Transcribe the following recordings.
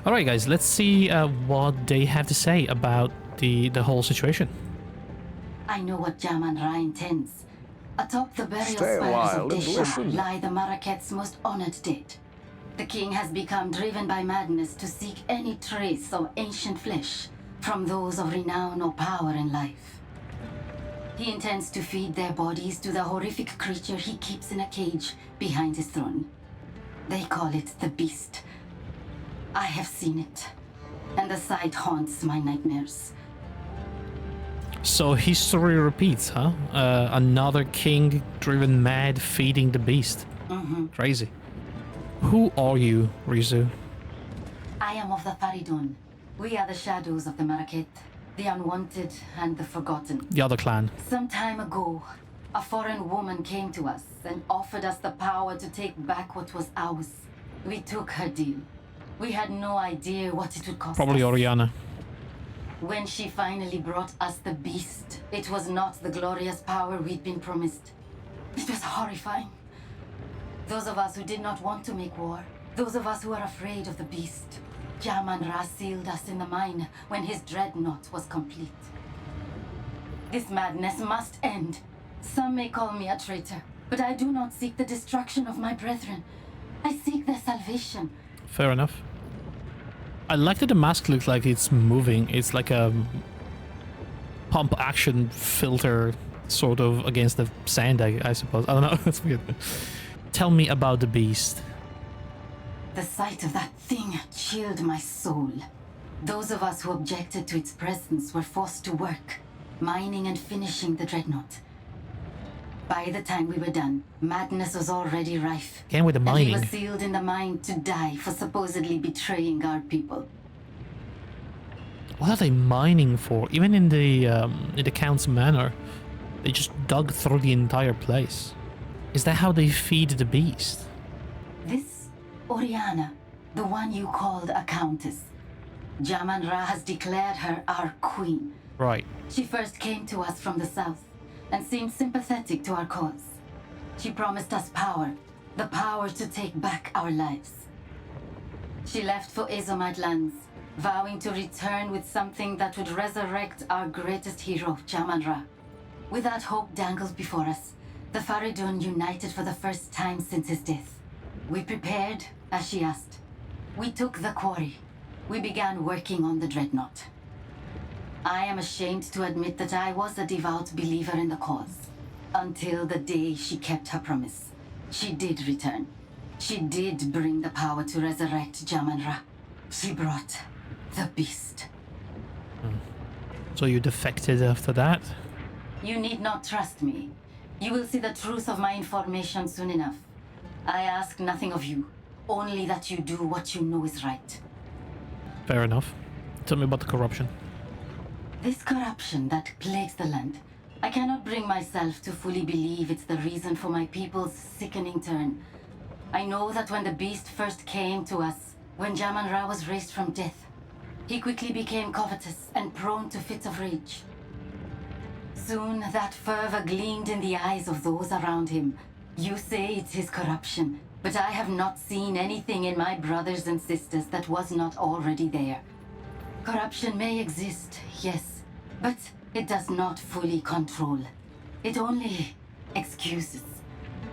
All right, guys, let's see what they have to say about the whole situation. I know what Jaman-Ra intends. Atop the burial Stay a spires while of and Desha listen. lie the Maraket's most honored dead. The king has become driven by madness to seek any trace of ancient flesh from those of renown or power in life. He intends to feed their bodies to the horrific creature he keeps in a cage behind his throne. They call it the Beast. I have seen it, and the sight haunts my nightmares. So history repeats, huh? Another king driven mad feeding the beast. Crazy. Who are you, Rizu? I am of the Faridun. We are the shadows of the Maraket, the unwanted and the forgotten. The other clan. Some time ago, a foreign woman came to us and offered us the power to take back what was ours. We took her deal. We had no idea what it would cost Probably us. Oriana. When she finally brought us the beast, it was not the glorious power we'd been promised. It was horrifying. Those of us who did not want to make war, those of us who are afraid of the beast, Jaman-Ra sealed us in the mine when his dreadnought was complete. This madness must end. Some may call me a traitor, but I do not seek the destruction of my brethren. I seek their salvation. Fair enough. I like that the mask looks like it's moving. It's like a pump action filter sort of against the sand, I suppose. I don't know. That's weird. Tell me about the beast. The sight of that thing chilled my soul. Those of us who objected to its presence were forced to work, mining and finishing the dreadnought. By the time we were done, madness was already rife. Again with the And he mining. was sealed in the mine to die for supposedly betraying our people. What are they mining for? Even in the Count's Manor, they just dug through the entire place. Is that how they feed the beast? This Oriana, the one you called a countess. Jaman-Ra has declared her our queen. Right. She first came to us from the south and seemed sympathetic to our cause. She promised us power, the power to take back our lives. She left for Azomite lands, vowing to return with something that would resurrect our greatest hero, Jaman-Ra. With that hope dangled before us, the Faridun united for the first time since his death. We prepared, as she asked. We took the quarry. We began working on the dreadnought. I am ashamed to admit that I was a devout believer in the cause. Until the day she kept her promise. She did return. She did bring the power to resurrect Jaman-Ra. She brought the beast. So you defected after that? You need not trust me. You will see the truth of my information soon enough. I ask nothing of you, only that you do what you know is right. Fair enough. Tell me about the corruption. This corruption that plagues the land, I cannot bring myself to fully believe it's the reason for my people's sickening turn. I know that when the beast first came to us, when Jaman-Ra was raised from death, he quickly became covetous and prone to fits of rage. Soon that fervor gleamed in the eyes of those around him. You say it's his corruption, but I have not seen anything in my brothers and sisters that was not already there. Corruption may exist, yes, but it does not fully control. It only excuses.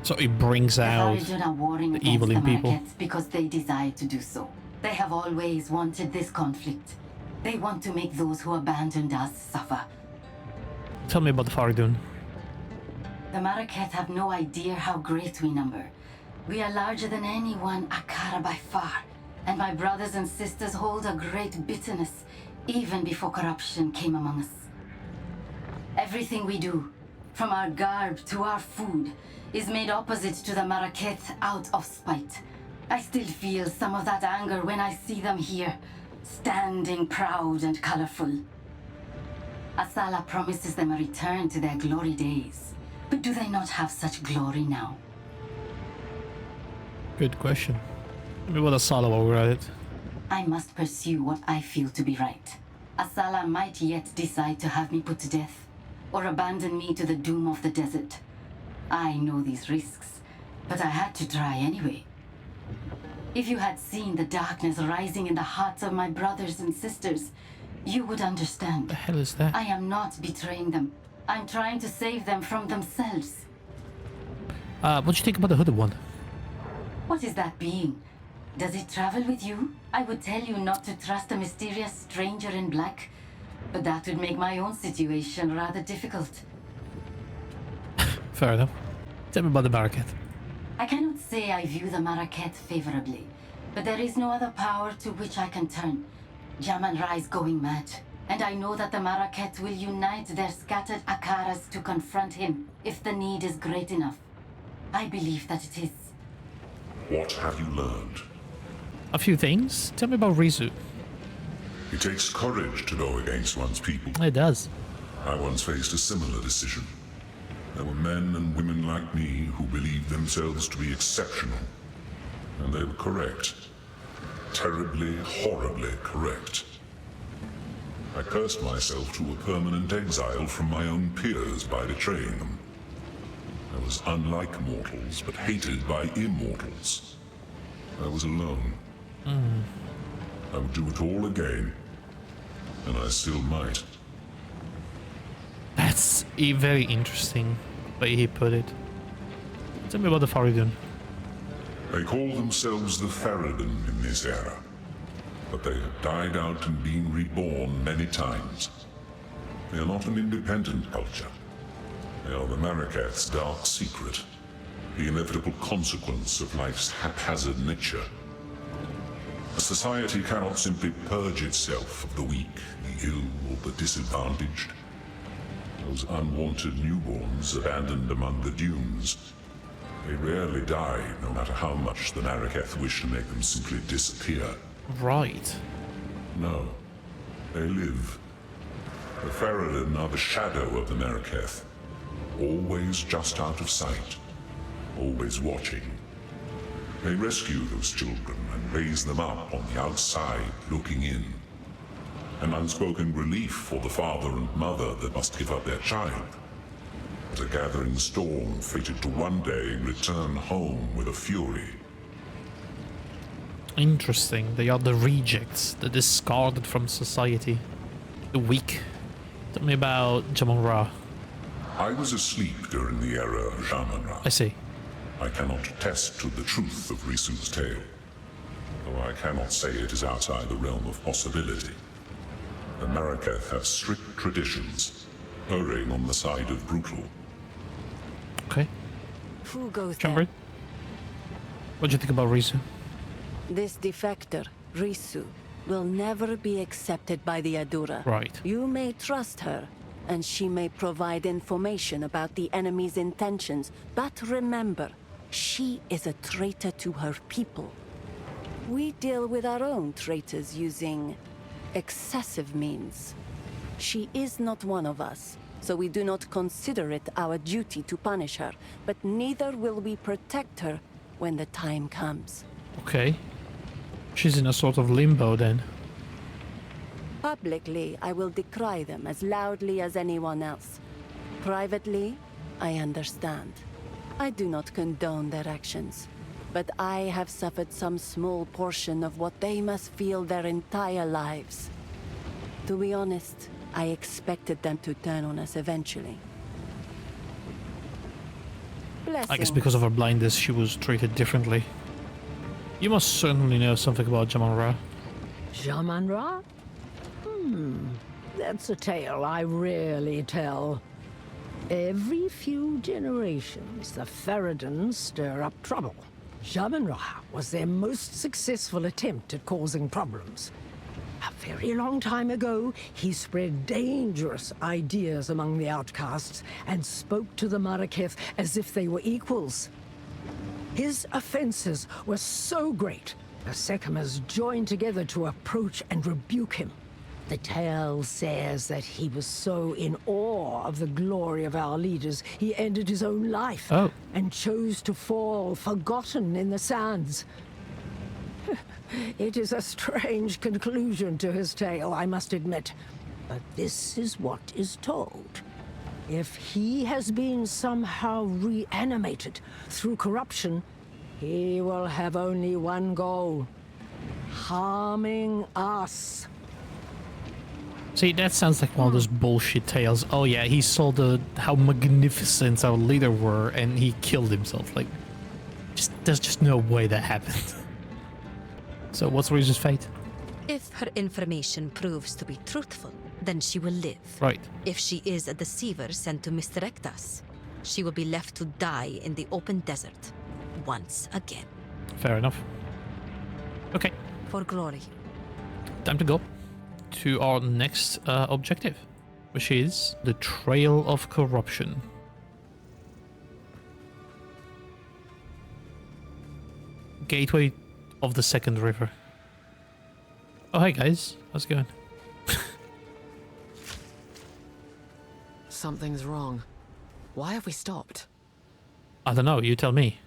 So it brings out The Faridun are warring the against evil the in people. Marakets because they desire to do so. They have always wanted this conflict. They want to make those who abandoned us suffer. Tell me about the Faridun. The Maraket have no idea how great we number. We are larger than anyone Akara by far, and my brothers and sisters hold a great bitterness, even before corruption came among us. Everything we do, from our garb to our food, is made opposite to the Maraket out of spite. I still feel some of that anger when I see them here, standing proud and colorful. Asala promises them a return to their glory days. But do they not have such glory now? Good question. Tell me about Asala while we're at it. I must pursue what I feel to be right. Asala might yet decide to have me put to death, or abandon me to the doom of the desert. I know these risks, but I had to try anyway. If you had seen the darkness rising in the hearts of my brothers and sisters, you would understand. The hell is that? I am not betraying them. I'm trying to save them from themselves. What do you think about the hooded one? What is that being? Does it travel with you? I would tell you not to trust a mysterious stranger in black, but that would make my own situation rather difficult. Fair enough. Tell me about the Baraket. I cannot say I view the Maraket favorably, but there is no other power to which I can turn. Jaman-Ra is going mad, and I know that the Maraket will unite their scattered Akaras to confront him if the need is great enough. I believe that it is. What have you learned? A few things. Tell me about Rizu. It takes courage to go against one's people. It does. I once faced a similar decision. There were men and women like me who believed themselves to be exceptional. And they were correct. Terribly, horribly correct. I cursed myself to a permanent exile from my own peers by betraying them. I was unlike mortals, but hated by immortals. I was alone. I would do it all again. And I still might. That's a very interesting way he put it. Tell me about the Faridun. They call themselves the Faridun in this era. But they have died out and been reborn many times. They are not an independent culture. They are the Maraketh's dark secret. The inevitable consequence of life's haphazard nature. A society cannot simply purge itself of the weak, the ill, or the disadvantaged. Those unwanted newborns abandoned among the dunes. They rarely die, no matter how much the Maraketh wish to make them simply disappear. Right. No, they live. The Faradin are the shadow of the Maraketh. Always just out of sight. Always watching. They rescue those children and raise them up on the outside, looking in. An unspoken relief for the father and mother that must give up their child. But a gathering storm fated to one day return home with a fury. Interesting. They are the rejects, the discarded from society. The weak. Tell me about Jaman-Ra. I was asleep during the era of Jaman-Ra. I see. I cannot attest to the truth of Risu's tale, though I cannot say it is outside the realm of possibility. The Maraketh have strict traditions, erring on the side of brutal. Okay. Who goes Chamber. there? What do you think about Rizu? This defector, Risu, will never be accepted by the Adura. Right. You may trust her, and she may provide information about the enemy's intentions, but remember, she is a traitor to her people. We deal with our own traitors using excessive means. She is not one of us, so we do not consider it our duty to punish her, but neither will we protect her when the time comes. Okay. She's in a sort of limbo then. Publicly, I will decry them as loudly as anyone else. Privately, I understand. I do not condone their actions, but I have suffered some small portion of what they must feel their entire lives. To be honest, I expected them to turn on us eventually. I guess because of her blindness, she was treated differently. You must certainly know something about Jaman-Ra. Jaman-Ra? That's a tale I rarely tell. Every few generations, the Faradins stir up trouble. Jaman-Ra was their most successful attempt at causing problems. A very long time ago, he spread dangerous ideas among the outcasts and spoke to the Maraketh as if they were equals. His offenses were so great, the Sekhmers joined together to approach and rebuke him. The tale says that he was so in awe of the glory of our leaders, he ended his own life and chose to fall forgotten in the sands. It is a strange conclusion to his tale, I must admit, but this is what is told. If he has been somehow reanimated through corruption, He will have only one goal. Harming us. See, that sounds like one of those bullshit tales. Oh yeah, he saw how magnificent our leader were and he killed himself. Like, there's just no way that happened. So what's Reese's fate? If her information proves to be truthful, then she will live. Right. If she is a deceiver sent to misdirect us, she will be left to die in the open desert once again. Fair enough. Okay. For glory. Time to go to our next objective, which is the Trail of Corruption. Gateway of the Second River. Oh, hey guys, how's it going? Something's wrong. Why have we stopped? I don't know, you tell me.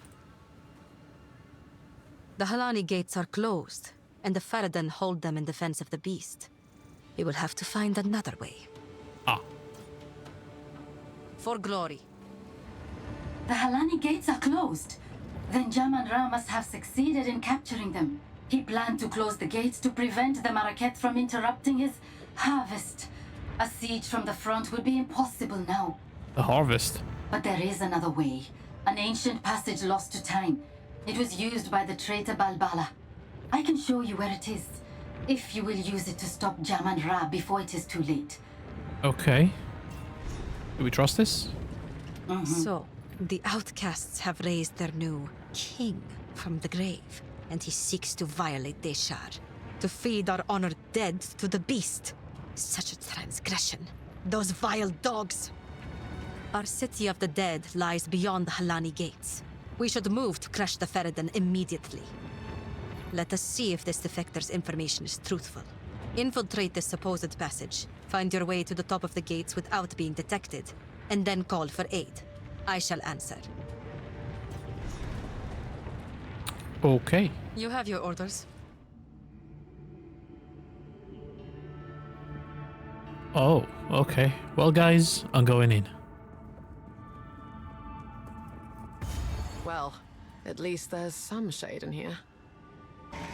The Halani gates are closed, and the Faradan hold them in defense of the beast. We will have to find another way. Ah, For glory. The Halani gates are closed. Then Jaman Ra must have succeeded in capturing them. He planned to close the gates to prevent the Maraket from interrupting his harvest. A siege from the front will be impossible now. the harvest. But there is another way. An ancient passage lost to time. It was used by the traitor Balbala. I can show you where it is, if you will use it to stop Jaman Ra before it is too late. Okay. Do we trust this? So, the outcasts have raised their new king from the grave, and he seeks to violate Deshar, to feed our honored dead to the beast. Such a transgression. Those vile dogs. Our city of the dead lies beyond the Halani gates. We should move to crush the Faradan immediately. Let us see if this defector's information is truthful. Infiltrate this supposed passage, find your way to the top of the gates without being detected, and then call for aid. I shall answer. Okay. You have your orders. Oh, okay. Well, guys, I'm going in. Well, at least there's some shade in here.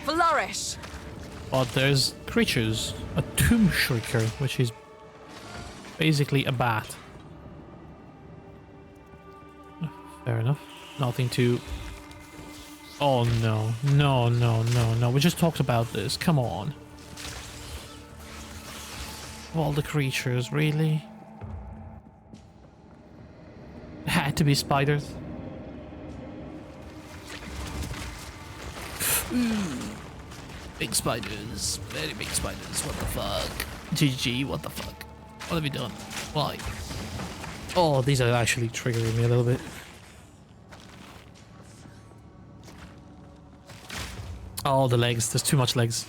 Flourish! But there's creatures. A tomb shrieker, which is basically a bat. Fair enough. Nothing to... Oh no. No, no, no, no. We just talked about this. Come on. All the creatures, really? Had to be spiders. Big spiders. Very big spiders. What the fuck? GG, what the fuck? What have we done? Why? Oh, these are actually triggering me a little bit. Oh, the legs. There's too much legs.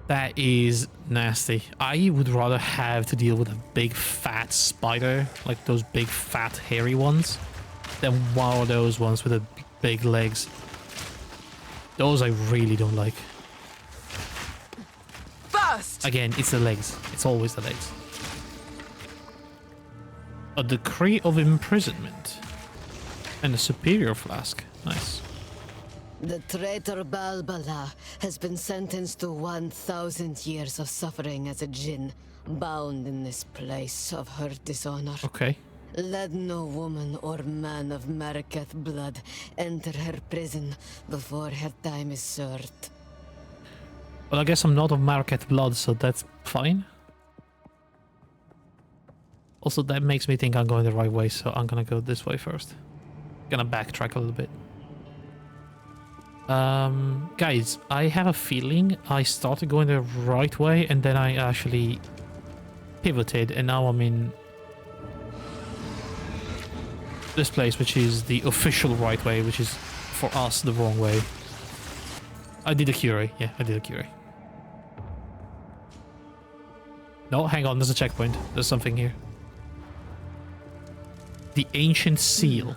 That is nasty. I would rather have to deal with a big fat spider, like those big fat hairy ones, than one of those ones with the big legs. Those I really don't like. Burst! Again, it's the legs. It's always the legs. A decree of imprisonment. And a superior flask. Nice. The traitor Balbala has been sentenced to 1,000 years of suffering as a djinn, bound in this place of her dishonor. Okay. Let no woman or man of Marikath blood enter her prison before her time is served. Well, I guess I'm not of Market blood, so that's fine. Also, that makes me think I'm going the right way, so I'm gonna go this way first. Gonna backtrack a little bit. Guys, I have a feeling I started going the right way and then I actually pivoted and now I'm in this place, which is the official right way, which is for us the wrong way. I did a Kyuurei. Yeah, I did a Kyuurei. No, hang on, there's a checkpoint. There's something here. The ancient seal.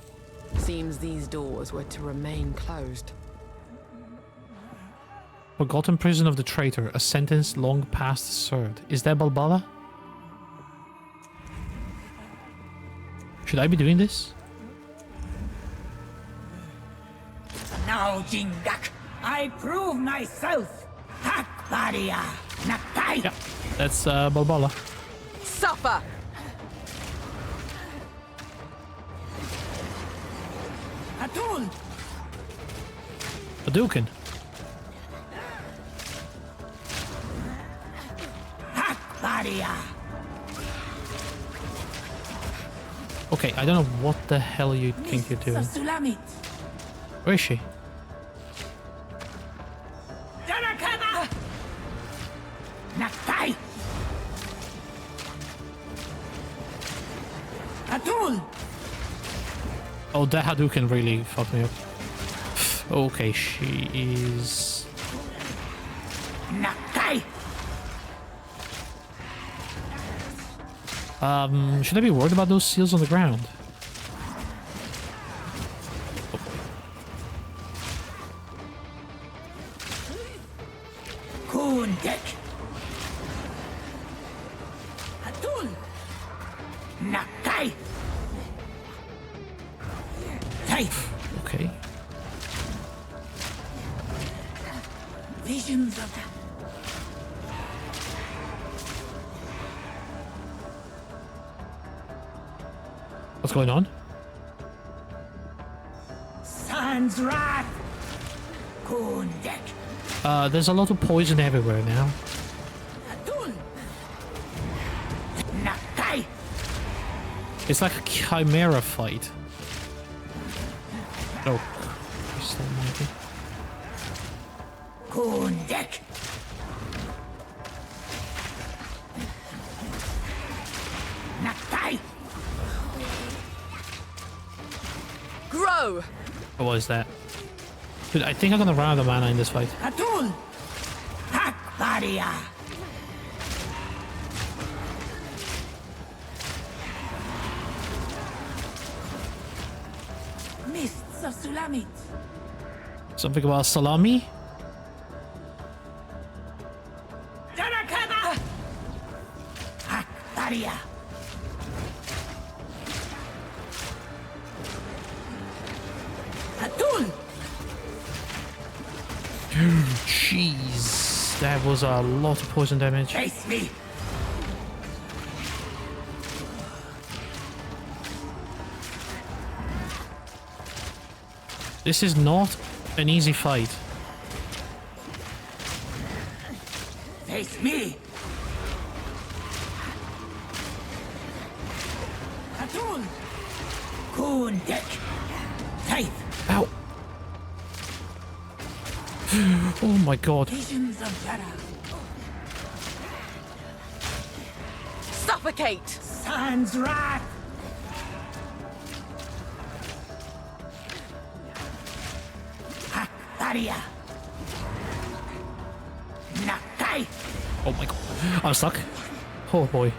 Seems these doors were to remain closed. Forgotten prison of the traitor, a sentence long past served. Is that Balbala? Should I be doing this? Now, Jingak, I prove myself. Hakbaria, Nakai. Yeah, that's Balbola. Suffer! Atul, Hadouken. Hakbaria. Okay, I don't know what the hell you think you're doing. Sulamit. Where is she? Darakana. Nakai. Atul. Oh, that Hadouken really fucked me up. Okay, she is... Nakai. Should I be worried about those seals on the ground? Kundek. Atul. Nakai. Taif. Okay. Visions of What's going on? Sun's wrath. Kundek. There's a lot of poison everywhere now. Atul. Nakai. It's like a chimera fight. Oh, Crystal Monkey. Kundek. Nakai. Grow! What was that? Dude, I think I'm gonna run out of mana in this fight. Atul. Hakbaria. Mists of Sulamit. Something about salami? Darakana. Hakbaria. Atul. Jeez, that was a lot of poison damage. Face me. This is not an easy fight. Face me. Atul. Kundek. Taif. Ow! Oh my god. Visions of Yara. Suffocate! Sun's wrath. Hakbaria. Nakai. Oh my god. I'm stuck. Oh boy.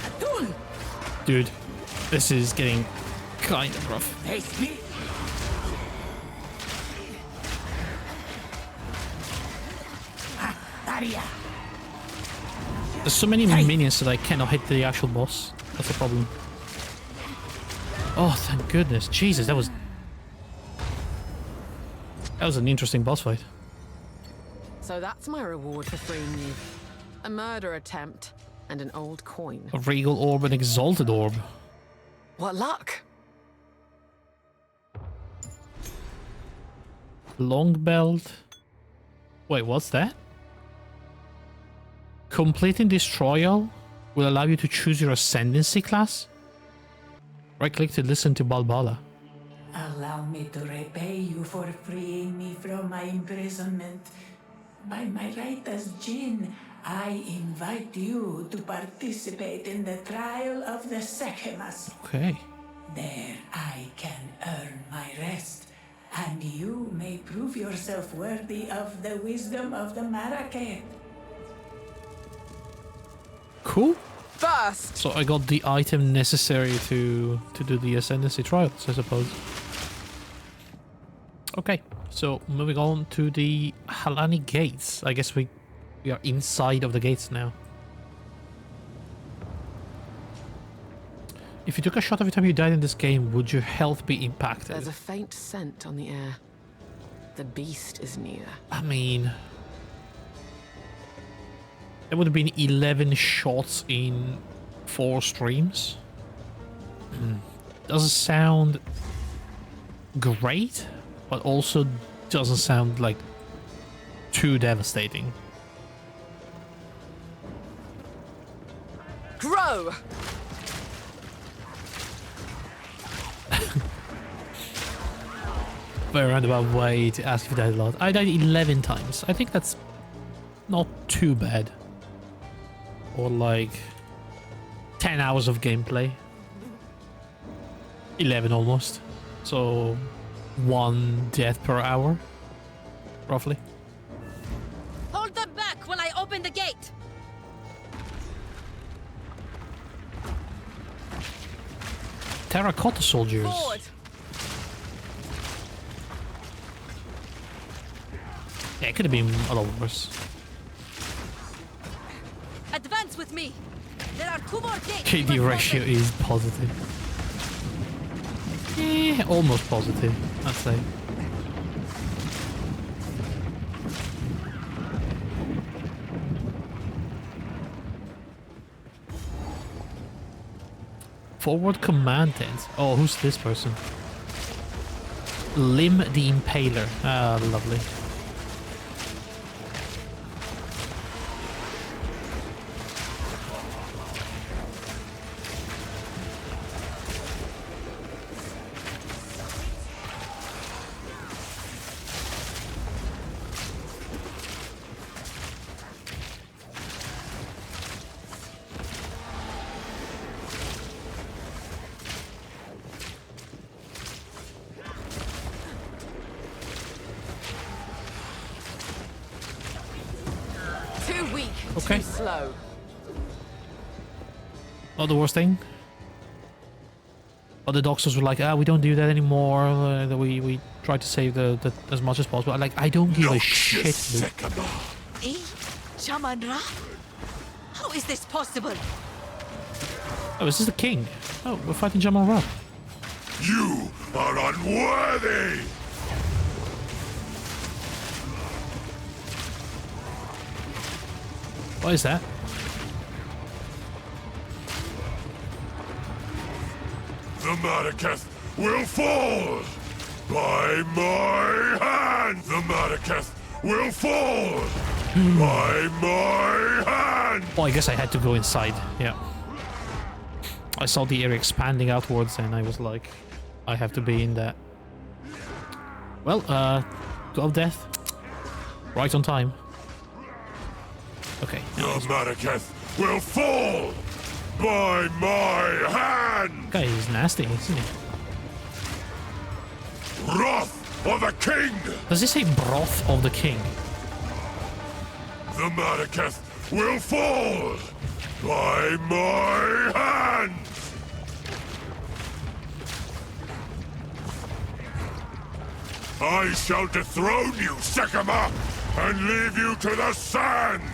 Atul. Dude, this is getting kind of rough. Face me. Hakbaria. There's so many minions that I cannot hit the actual boss. That's the problem. Oh, thank goodness. Jesus, that was an interesting boss fight. So that's my reward for freeing you. A murder attempt and an old coin. A regal orb and exalted orb. What luck! Long belt. Wait, what's that? Completing this trial will allow you to choose your ascendancy class. Right click to listen to Balbala. Allow me to repay you for freeing me from my imprisonment. By my right as Jinn, I invite you to participate in the trial of the Sekemas. Okay. There I can earn my rest, and you may prove yourself worthy of the wisdom of the Marrakech. Cool. First! So I got the item necessary to do the ascendancy trials, I suppose. Okay, so moving on to the Halani gates. I guess we We are inside of the gates now. If you took a shot every time you died in this game, would your health be impacted? There's a faint scent on the air. The beast is near. I mean... There would have been 11 shots in 4 streams. Doesn't sound great, but also doesn't sound like too devastating. Grow! Very roundabout way to ask if you died a lot. I died 11 times. I think that's not too bad. Or like 10 hours of gameplay. 11 almost. So 1 death per hour, roughly. Hold them back while I open the gate! Terracotta soldiers. Forward! Yeah, it could have been a lot worse. Advance with me! There are 2 more gates! KD ratio is positive. Eh, almost positive, I'd say. Forward command tent. Oh, who's this person? Lim the Impaler. Ah, lovely. Okay. Too slow. Not the worst thing. But the doctors were like, we don't do that anymore. We try to save the as much as possible. I'm like, I don't give a shit, dude. Eh? Shamanra? How is this possible? Oh, this is the king. Oh, we're fighting Jamal Ra. You are unworthy! What is that? The Madaketh will fall by my hand! The Madaketh will fall by my hand! Oh, I guess I had to go inside. Yeah. I saw the area expanding outwards and I was like, I have to be in that. Well, God of Death. Right on time. Okay. The Madaketh will fall by my hand! Guy is nasty, isn't he? Wrath of the King! Does he say broth of the king? The Madaketh will fall by my hand! I shall dethrone you, Sekima, and leave you to the sands!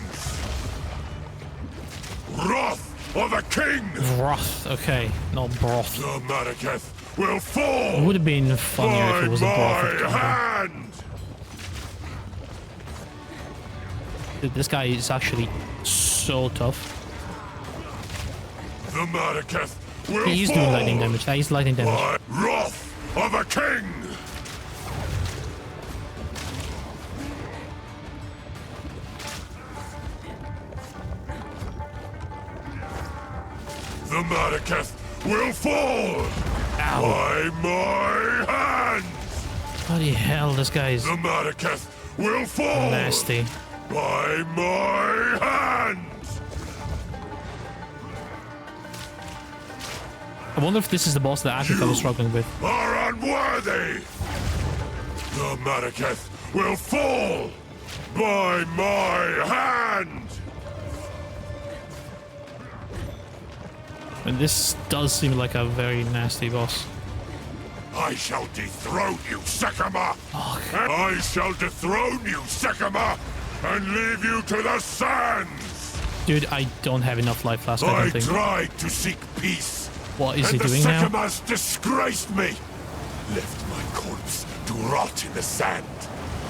Wrath of the King! Broth, okay, not broth. The Madaketh will fall It would have been funnier if it was a broth of by king. hand! Dude, this guy is actually so tough. The Madaketh will He is fall doing lightning damage. That is lightning damage. by wrath of the King! The Madaketh will fall by my hand! Bloody hell, this guy is The Madaketh will fall nasty. by my hand! I wonder if this is the boss that Akika was struggling with. Are unworthy! The Madaketh will fall by my hand! And this does seem like a very nasty boss. I shall dethrone you, Sekima! I shall dethrone you, Sekima! and leave you to the sands! Dude, I don't have enough life flask, I I don't think. tried to seek peace. What is he and doing the now? Sycamas disgraced me. Left my corpse to rot in the sand.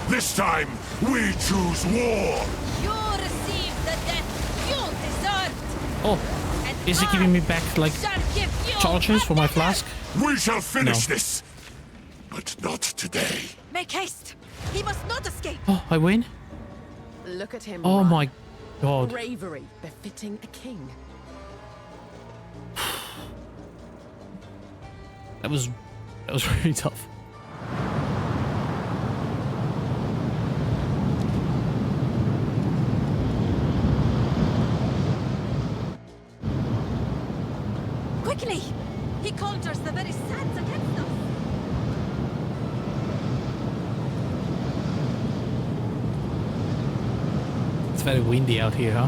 This time, we choose war. You receive the death you deserved. Oh, And is he giving me back, like, shall give you charges for my flask? We shall finish No. this. But not today. Make haste. He must not escape. Oh, I win? Look at him. Oh run. my god. Bravery befitting a king. That was really tough. Quickly! He conjures the very sands against us. It's very windy out here, huh?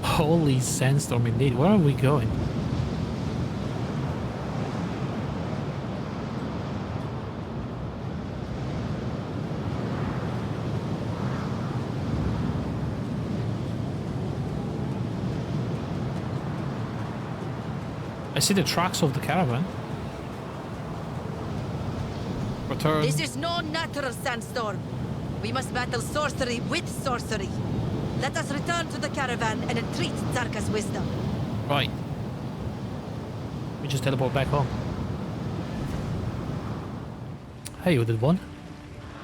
Holy sandstorm indeed. Where are we going? I see the tracks of the caravan. Return. This is no natural sandstorm. We must battle sorcery with sorcery. Let us return to the caravan and entreat Zarka's wisdom. Right. We just teleport back home. Hey, you did one.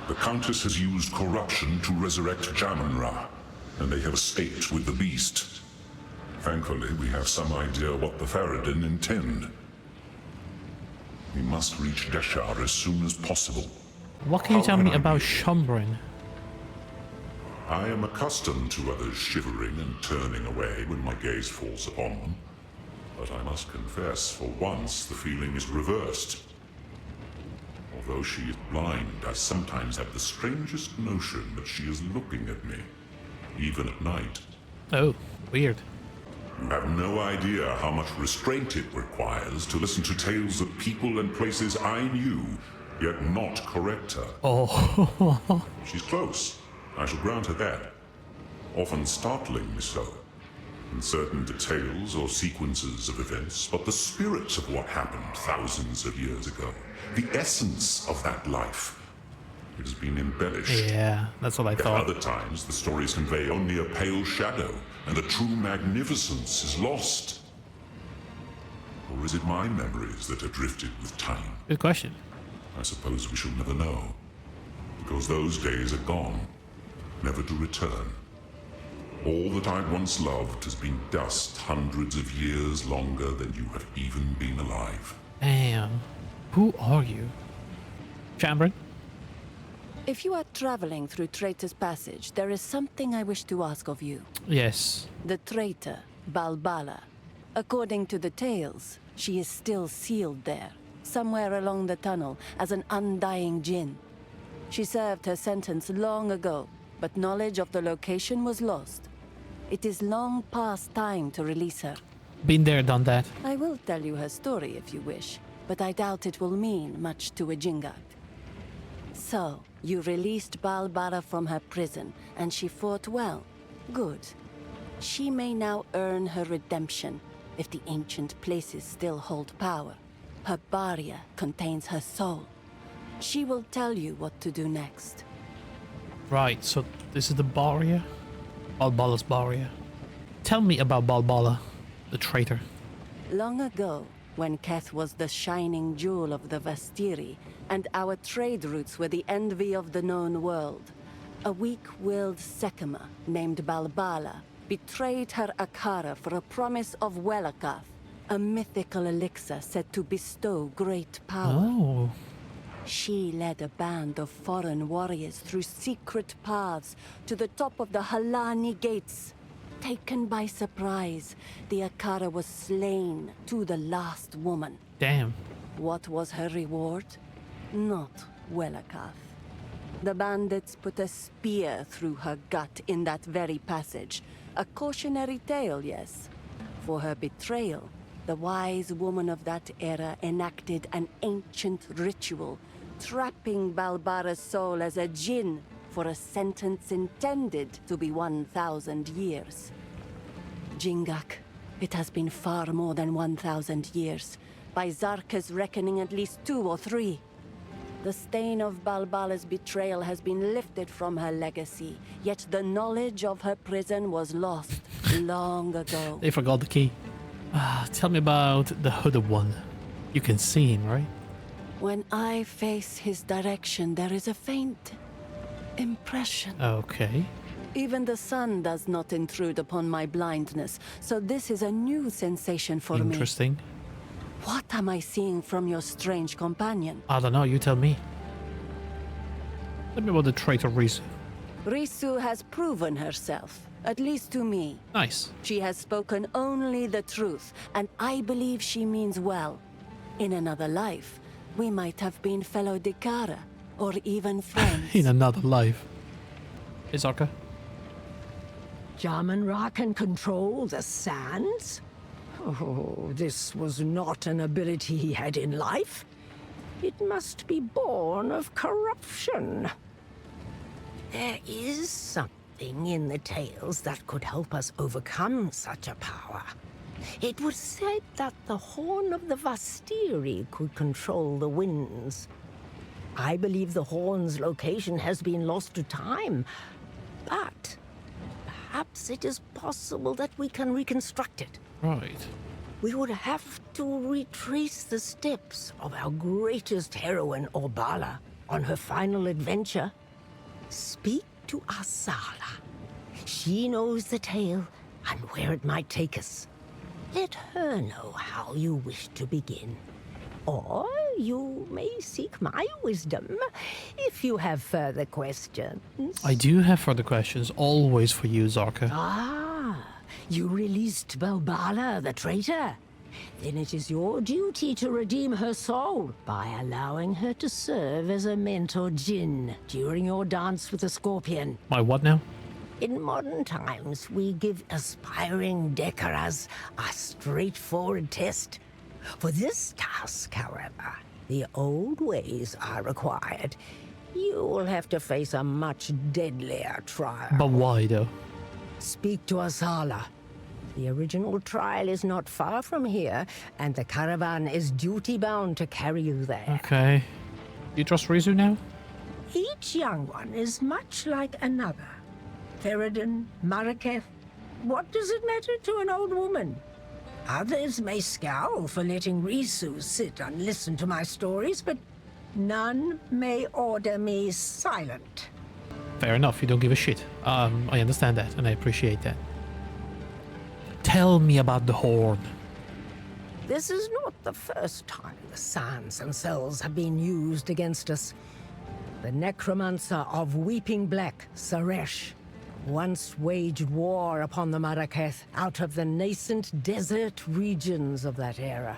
The Countess has used corruption to resurrect Jamunra, and they have escaped with the beast. Thankfully, we have some idea what the Faradin intend. We must reach Deshar as soon as possible. What can you How tell can me I about be? Shumbrin? I am accustomed to others shivering and turning away when my gaze falls upon them. But I must confess, for once, the feeling is reversed. Although she is blind, I sometimes have the strangest notion that she is looking at me, even at night. Oh, weird. You have no idea how much restraint it requires to listen to tales of people and places I knew, yet not correct her. Oh. She's close. I shall grant her that. Often startlingly so. In certain details or sequences of events, but the spirit of what happened thousands of years ago, the essence of that life, it has been embellished. Yeah, that's what I At thought. other times, the stories convey only a pale shadow, and the true magnificence is lost. Or is it my memories that have drifted with time? Good question. I suppose we shall never know. Because those days are gone, never to return. All that I once loved has been dust hundreds of years longer than you have even been alive. Damn. Who are you? Chambrin? If you are traveling through Traitor's Passage, there is something I wish to ask of you. Yes. The traitor, Balbala. According to the tales, she is still sealed there, somewhere along the tunnel, as an undying djinn. She served her sentence long ago, but knowledge of the location was lost. It is long past time to release her. Been there, done that. I will tell you her story if you wish, but I doubt it will mean much to a Jingak. So, you released Balbala from her prison, and she fought well. Good. She may now earn her redemption, if the ancient places still hold power. Her barrier contains her soul. She will tell you what to do next. Right, so this is the barrier? Balbala's barrier. Tell me about Balbala, the traitor. Long ago, when Keth was the shining jewel of the Vastiri, and our trade routes were the envy of the known world, a weak-willed Sekema named Balbala betrayed her Akara for a promise of Welakath, a mythical elixir said to bestow great power. Oh. She led a band of foreign warriors through secret paths to the top of the Halani gates. Taken by surprise, the Akara was slain to the last woman. Damn. What was her reward? Not Welakath. The bandits put a spear through her gut in that very passage. A cautionary tale, yes. For her betrayal, The wise woman of that era enacted an ancient ritual, trapping Balbara's soul as a djinn for a sentence intended to be 1,000 years. Jingak, it has been far more than 1,000 years. By Zarka's reckoning, at least 2 or 3. The stain of Balbala's betrayal has been lifted from her legacy, yet the knowledge of her prison was lost long ago. They forgot the key. Tell me about the hooded one. You can see him, right? When I face his direction, there is a faint impression. Okay. Even the sun does not intrude upon my blindness, so this is a new sensation for me. Interesting. What am I seeing from your strange companion? I don't know, you tell me. Tell me about the traitor Risu. Risu has proven herself, at least to me. Nice. She has spoken only the truth, and I believe she means well. In another life, we might have been fellow Dikara, or even friends. In another life. Hey, Zarka. Jamin-Ra can control the sands? Oh, this was not an ability he had in life. It must be born of corruption. There is something in the tales that could help us overcome such a power. It was said that the Horn of the Vastiri could control the winds. I believe the Horn's location has been lost to time, but perhaps it is possible that we can reconstruct it. Right. We would have to retrace the steps of our greatest heroine, Orbala, on her final adventure. Speak to Asala. She knows the tale and where it might take us. Let her know how you wish to begin. Or you may seek my wisdom if you have further questions. I do have further questions, always for you, Zarka. Ah, you released Balbala, the traitor? Then it is your duty to redeem her soul by allowing her to serve as a mentor djinn during your dance with the scorpion. My what now? In modern times, we give aspiring Dekaras a straightforward test. For this task, however, the old ways are required. You will have to face a much deadlier trial. But why, though? Speak to Asala. The original trial is not far from here, and the caravan is duty-bound to carry you there. Okay. You trust Rizu now? Each young one is much like another. Ferredin, Maraketh, what does it matter to an old woman? Others may scowl for letting Risu sit and listen to my stories, but none may order me silent. Fair enough, you don't give a shit. I understand that, and I appreciate that. Tell me about the Horn. This is not the first time the sands themselves have been used against us. The necromancer of Weeping Black, Saresh, once waged war upon the Maraketh out of the nascent desert regions of that era.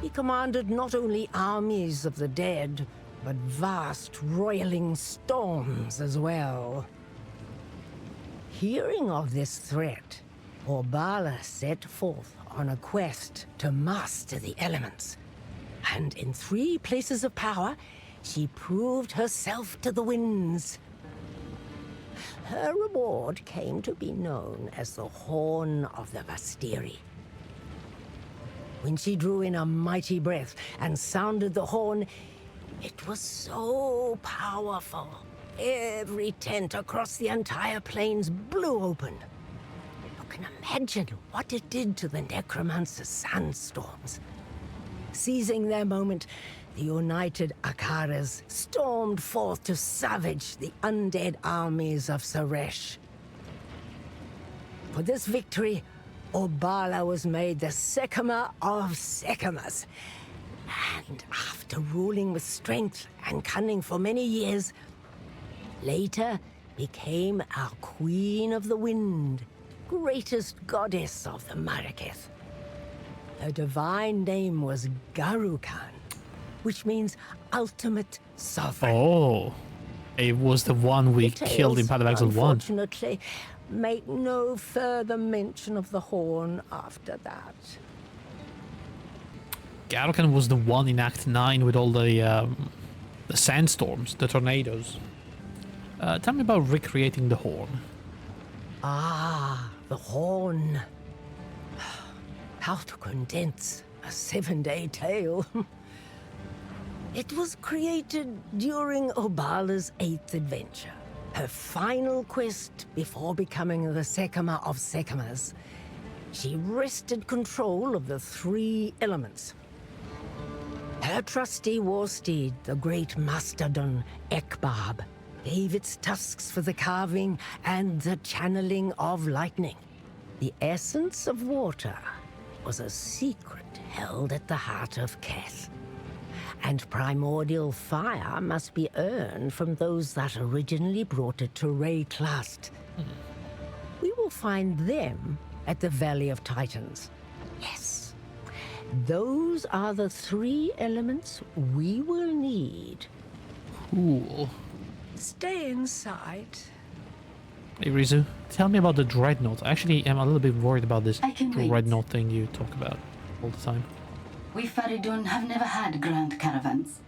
He commanded not only armies of the dead, but vast roiling storms as well. Hearing of this threat, Orbala set forth on a quest to master the elements. And in 3 places of power, she proved herself to the winds. Her reward came to be known as the Horn of the Vastiri. When she drew in a mighty breath and sounded the horn, it was so powerful. Every tent across the entire plains blew open. You can imagine what it did to the necromancer's sandstorms. Seizing their moment, the united Akaras stormed forth to savage the undead armies of Saresh. For this victory, Orbala was made the Sekama of Sekamas. And after ruling with strength and cunning for many years, later became our Queen of the Wind, greatest goddess of the Maraketh. Her divine name was Garukan, which means ultimate sovereign. Oh. It was the one we killed in Path of Exile 1. Unfortunately, make no further mention of the horn after that. Garokan was the one in Act 9 with all the sandstorms, the tornadoes. Tell me about recreating the horn. Ah, the horn. How to condense a 7-day tale. It was created during Obala's 8th adventure, her final quest before becoming the Sekima of Sekimas. She wrested control of the 3 elements. Her trusty war steed, the great mastodon Ekbab, gave its tusks for the carving and the channeling of lightning. The essence of water was a secret held at the heart of Keth. And primordial fire must be earned from those that originally brought it to Rayclast. We will find them at the Valley of Titans. Yes. Those are the 3 elements we will need. Cool. Stay inside. Hey Rizu, tell me about the dreadnought. I actually am a little bit worried about this I can wait. dreadnought thing you talk about all the time. We Faridun have never had grand caravans.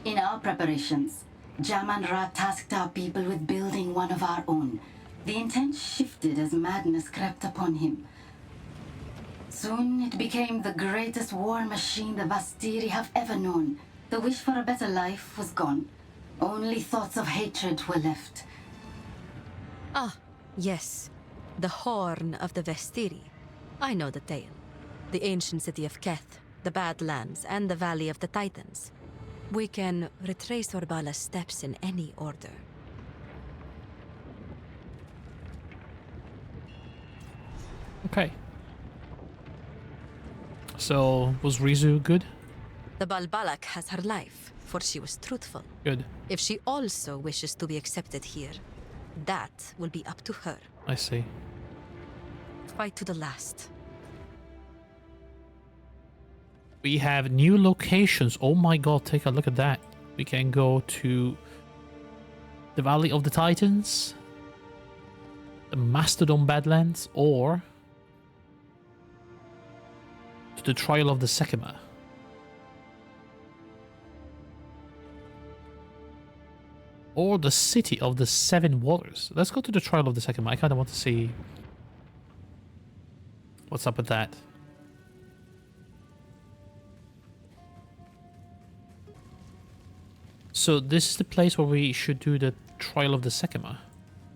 In our preparations, Jaman Ra tasked our people with building one of our own. The intent shifted as madness crept upon him. Soon it became the greatest war machine the Vastiri have ever known. The wish for a better life was gone. Only thoughts of hatred were left. Ah, yes. The Horn of the Vestiri. I know the tale. The ancient city of Keth, the Badlands, and the Valley of the Titans. We can retrace Orbala's steps in any order. Okay. So, was Rizu good? The Balbalak has her life, for she was truthful. Good. If she also wishes to be accepted here, that will be up to her. I see. Fight to the last. We have new locations. Oh my god, take a look at that. We can go to the Valley of the Titans, the Mastodon Badlands, or to the Trial of the Sekima. Or the City of the Seven Waters. Let's go to the Trial of the Sekima. I kind of want to see what's up with that. So this is the place where we should do the Trial of the Sekima.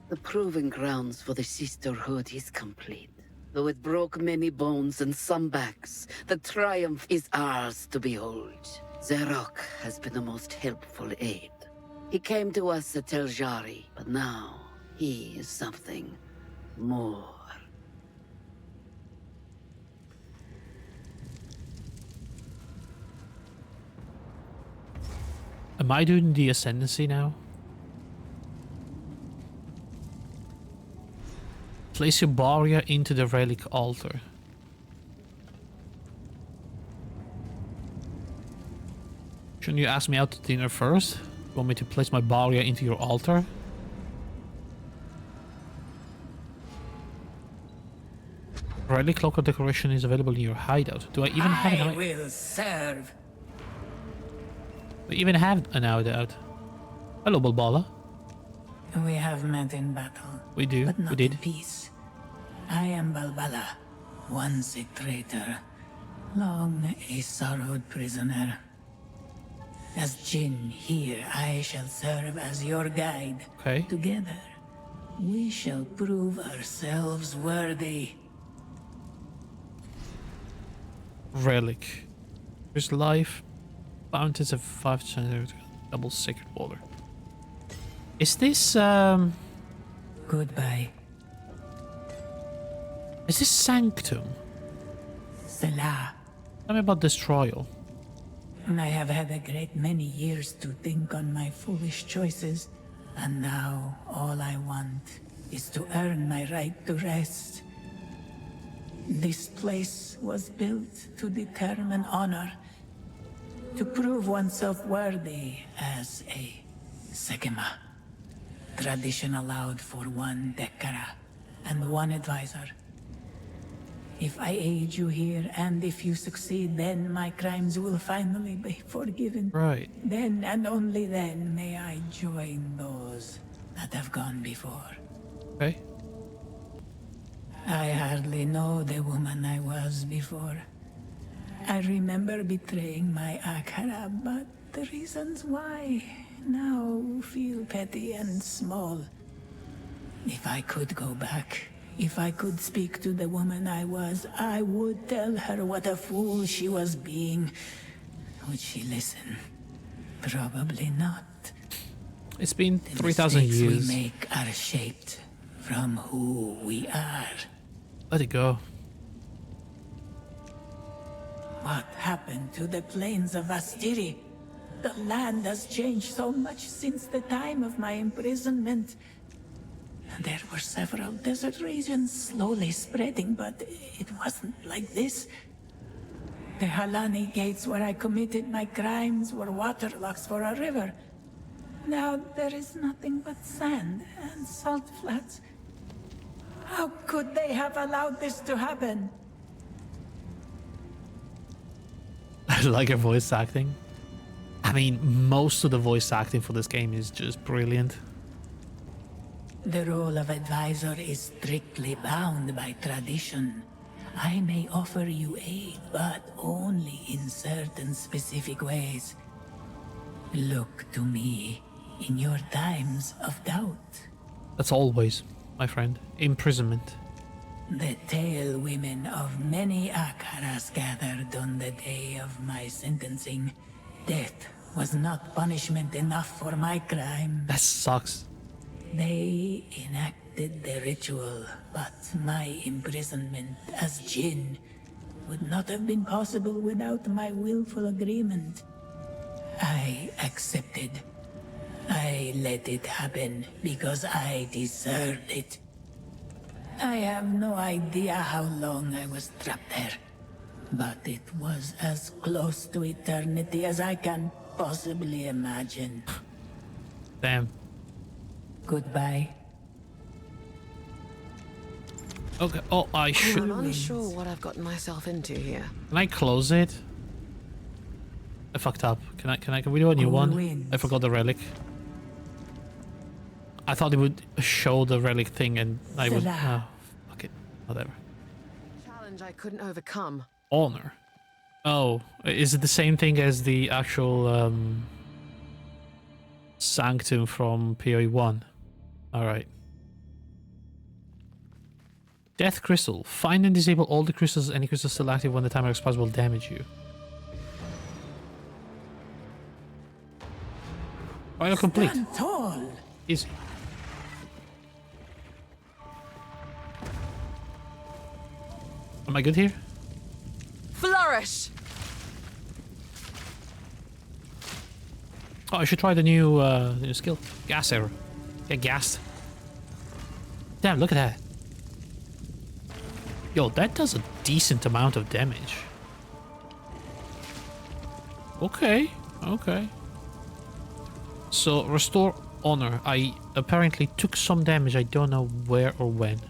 The proving grounds for the Sisterhood is complete. Though it broke many bones and some backs, the triumph is ours to behold. Zerok has been the most helpful aid. He came to us at Tel Jari, but now he is something more. Am I doing the Ascendancy now? Place your barrier into the relic altar. Shouldn't you ask me out to dinner first? Want me to place my barrier into your altar? Relic locker decoration is available in your hideout. Do I even have I will serve. We even have an hideout. Hello, Balbala. We have met in battle. We do. But not We did. in peace. I am Balbala, once a traitor, long a sorrowed prisoner. As Jinn here, I shall serve as your guide. Okay. Together, we shall prove ourselves worthy. Relic. Here's life. Fountains of 5 double sacred water. Is this Goodbye, is this Sanctum? Selah. Tell me about this trial. I have had a great many years to think on my foolish choices, and now all I want is to earn my right to rest. This place was built to determine honor, to prove oneself worthy as a Sekima. Tradition allowed for one Dekkara and one advisor. If I aid you here, and if you succeed, then my crimes will finally be forgiven. Right. Then and only then may I join those that have gone before. Okay. I hardly know the woman I was before. I remember betraying my Akara, but the reasons why now feel petty and small. If I could go back, if I could speak to the woman I was, I would tell her what a fool she was being. Would she listen? Probably not. It's been The 3,000 mistakes years. we make are shaped from who we are. Let it go. What happened to the plains of Astiri? The land has changed so much since the time of my imprisonment. There were several desert regions slowly spreading, but it wasn't like this. The Halani gates where I committed my crimes were waterlocks for a river. Now there is nothing but sand and salt flats. How could they have allowed this to happen? I like her voice acting. I mean, most of the voice acting for this game is just brilliant. The role of advisor is strictly bound by tradition. I may offer you aid, but only in certain specific ways. Look to me in your times of doubt. That's always, my friend. Imprisonment. The tale women of many Akaras gathered on the day of my sentencing. Death was not punishment enough for my crime. That sucks. They enacted the ritual, but my imprisonment as Jinn would not have been possible without my willful agreement. I accepted. I let it happen because I deserved it. I have no idea how long I was trapped there, but it was as close to eternity as I can possibly imagine. Damn. Goodbye. Okay. Oh, I should. I'm unsure what I've gotten myself into here. Can I close it? I fucked up. Can we do a new one? wins? I forgot the relic. I thought it would show the relic thing and I would. Salah. Oh, fuck it. Whatever. Challenge I couldn't overcome. Honor. Oh, is it the same thing as the actual Sanctum from PoE 1? Alright. Death Crystal. Find and disable all the crystals. Any crystals still active when the timer expires will damage you. Trial complete. Stand tall. Easy. Am I good here? Flourish! Oh, I should try the new skill. Gas arrow. Get gassed. Damn, look at that. Yo, that does a decent amount of damage. Okay, okay. So, restore honor. I apparently took some damage. I don't know where or when.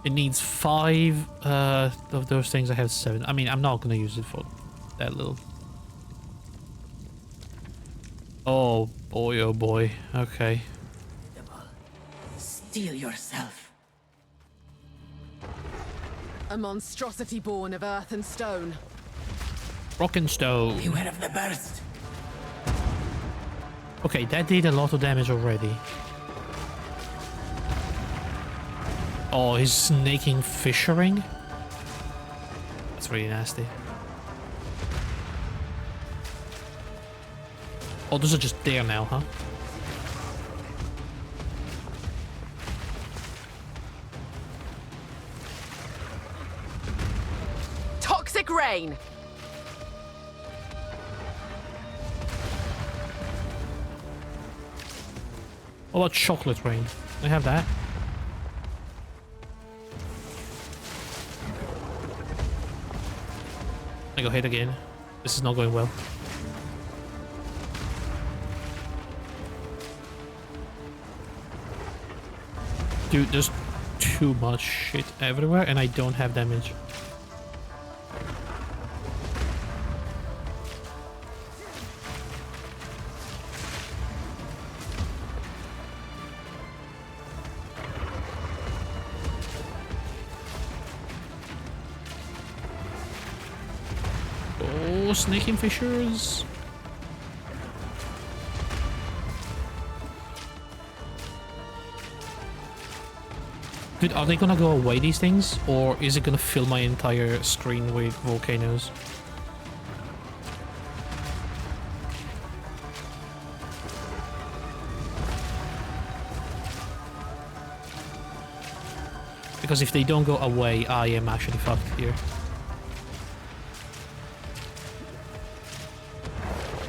It needs 5 of those things. I have 7. I mean, I'm not gonna use it for that little. Oh boy, oh boy. Okay. Steel yourself. A monstrosity born of earth and stone. Rock and stone. Beware of the burst. Okay, that did a lot of damage already. Oh, he's snaking fissuring? That's really nasty. Oh, those are just there now, huh? Toxic rain! What about chocolate rain? I have that. I go hit again. This is not going well. Dude, there's 2 too much shit everywhere and I don't have damage. Oh, snaking fissures. Dude, are they gonna go away, these things? Or is it gonna fill my entire screen with volcanoes? Because if they don't go away, I am actually fucked here.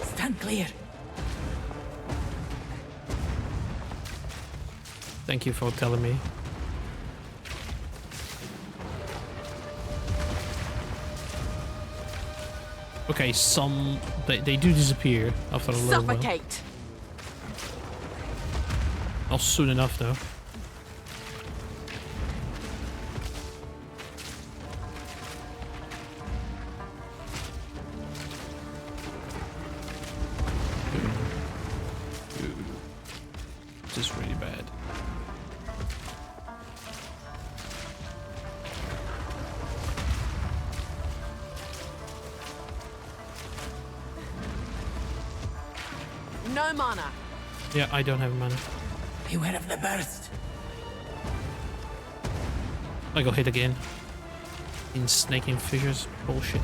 Stand clear. Thank you for telling me. Okay, they do disappear after a little while. Suffocate! Not soon enough though. This is really bad. No mana. Yeah, I don't have mana. Beware of the burst. I got hit again. In snaking fissures. Bullshit.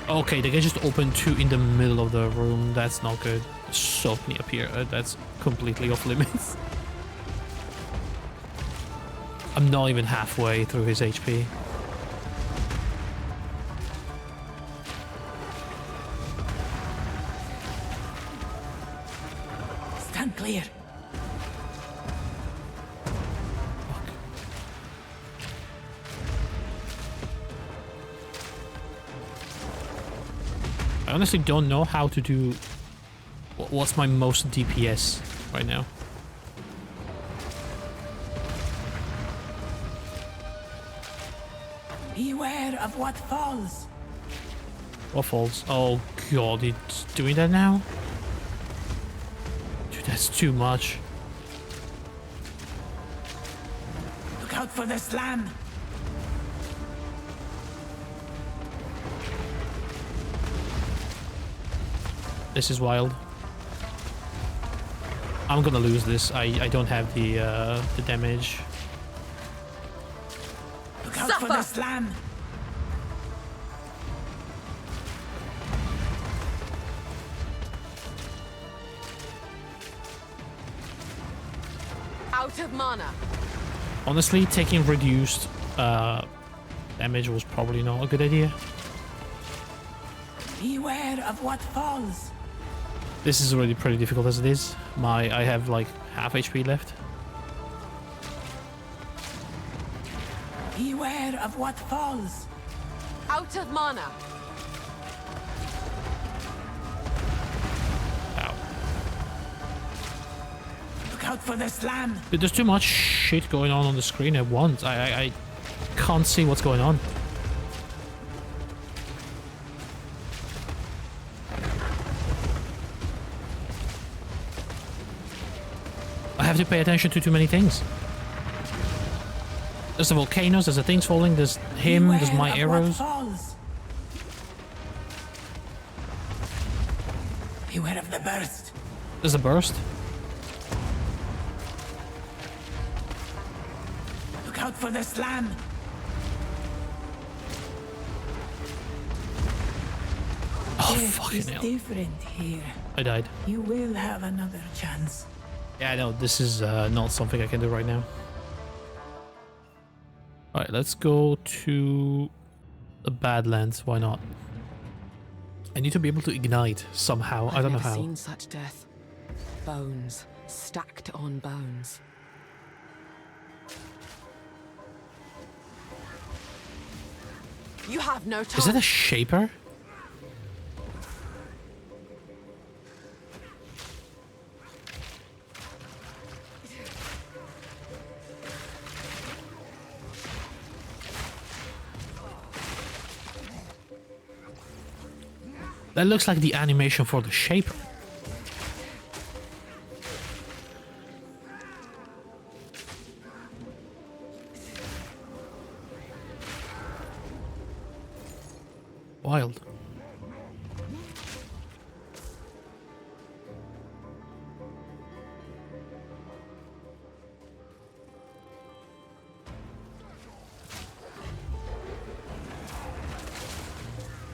Okay, they can just open two in the middle of the room. That's not good. So many up here. That's completely off limits. I'm not even halfway through his HP. Stand clear. I honestly don't know how to do... What's my most DPS right now? Beware of what falls. What falls? Oh god, it's doing that now? Dude, that's too much. Look out for the slam. This is wild. I'm gonna lose this. I don't have the damage. Look out for the slam. Out of mana. Honestly, taking reduced damage was probably not a good idea. Beware of what falls. This is already pretty difficult as it is. I have like half HP left. Beware of what falls. Out of mana. Ow. Look out for the slam. Dude, there's too much shit going on the screen at once. I can't see what's going on. I have to pay attention to too many things. There's the volcanoes, there's the things falling, there's him, Beware there's my of arrows. what falls. Beware of the burst. There's a burst. Look out for the slam. Oh, Death fucking is hell. different here. I died. You will have another chance. Yeah, no, this is not something I can do right now. Alright, let's go to the Badlands. Why not? I need to be able to ignite somehow. I don't know I've never how. seen such death. Bones stacked on bones. You have no time. Is that a shaper? That looks like the animation for the Shaper. Wild.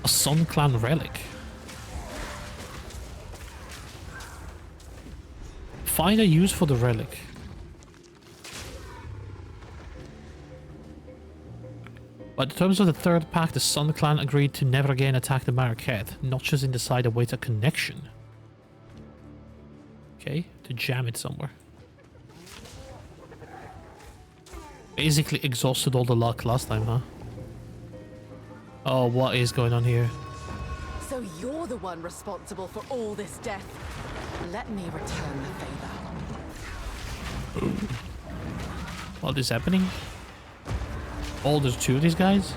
A Sun Clan relic. Find a use for the relic. By the terms of the third pact, the Sun Clan agreed to never again attack the Marquette. Notches in the side await a connection. Okay, to jam it somewhere. Basically exhausted all the luck last time, huh? Oh, what is going on here? So you're the one responsible for all this death. Let me return the favor. What is happening? Oh, there's two of these guys?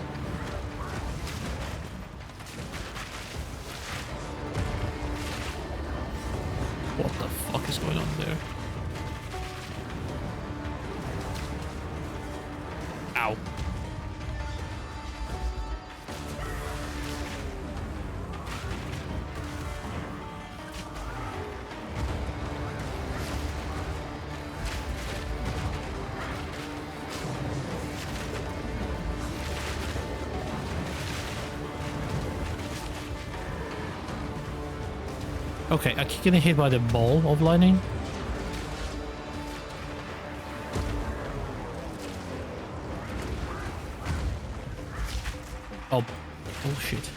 What the fuck is going on there? Ow. Okay, I keep getting hit by the ball of lightning. Oh, bullshit.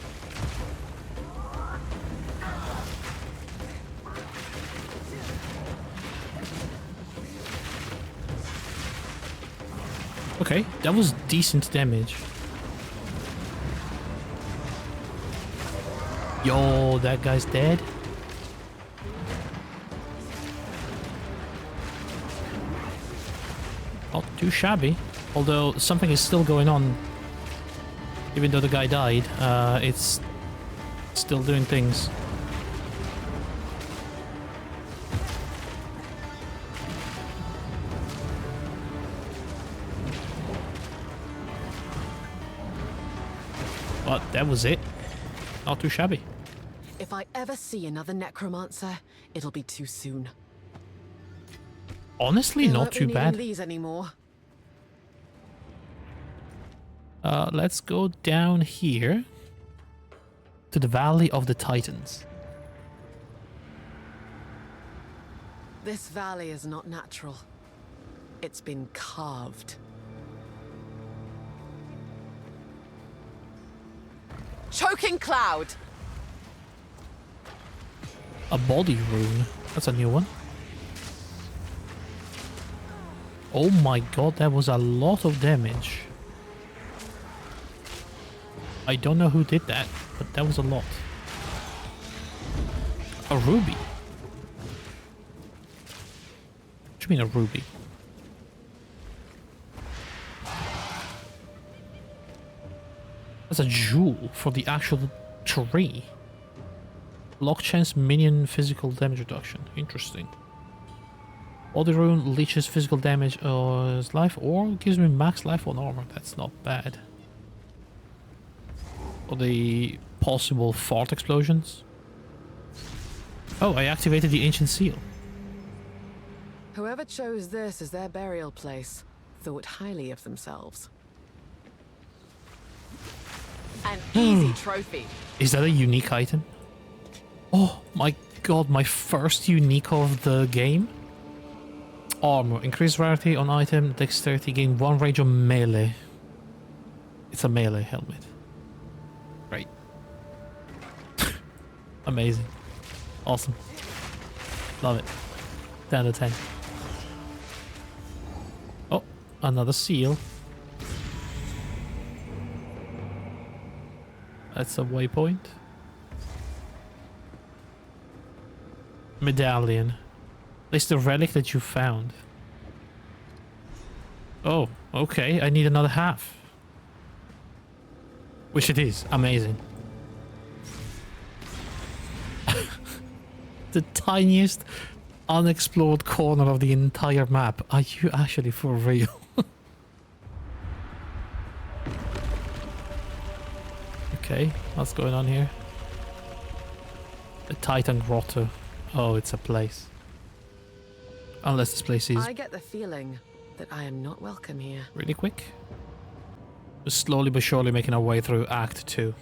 Okay, that was decent damage. Yo, that guy's dead. Not too shabby, although something is still going on. Even though the guy died, it's still doing things. But that was it. Not too shabby. If I ever see another necromancer, it'll be too soon. Honestly, They not won't be too needing bad. these anymore. Let's go down here to the Valley of the Titans. This valley is not natural. It's been carved. Choking cloud! A body rune. That's a new one. Oh my god, that was a lot of damage. I don't know who did that, but that was a lot. A ruby? What do you mean a ruby? That's a jewel for the actual tree. Lock chance minion physical damage reduction. Interesting. Body rune leeches physical damage on his life or gives me max life on armor. That's not bad. Or the possible fart explosions. Oh, I activated the ancient seal. Whoever chose this as their burial place thought highly of themselves. An easy trophy. Is that a unique item? Oh my god, my first unique of the game. Armor. Increased rarity on item. Dexterity. Gain 1 range on melee. It's a melee helmet. Great. Amazing. Awesome. Love it. 10 out of 10. Oh, another seal. That's a waypoint. Medallion. It's the relic that you found. Oh, okay. I need another half. Which it is. Amazing. The tiniest unexplored corner of the entire map. Are you actually for real? Okay, what's going on here? A Titan grotto. Oh, it's a place. Unless this place is I get the feeling that I am not welcome here. really quick. We're slowly but surely making our way through Act 2.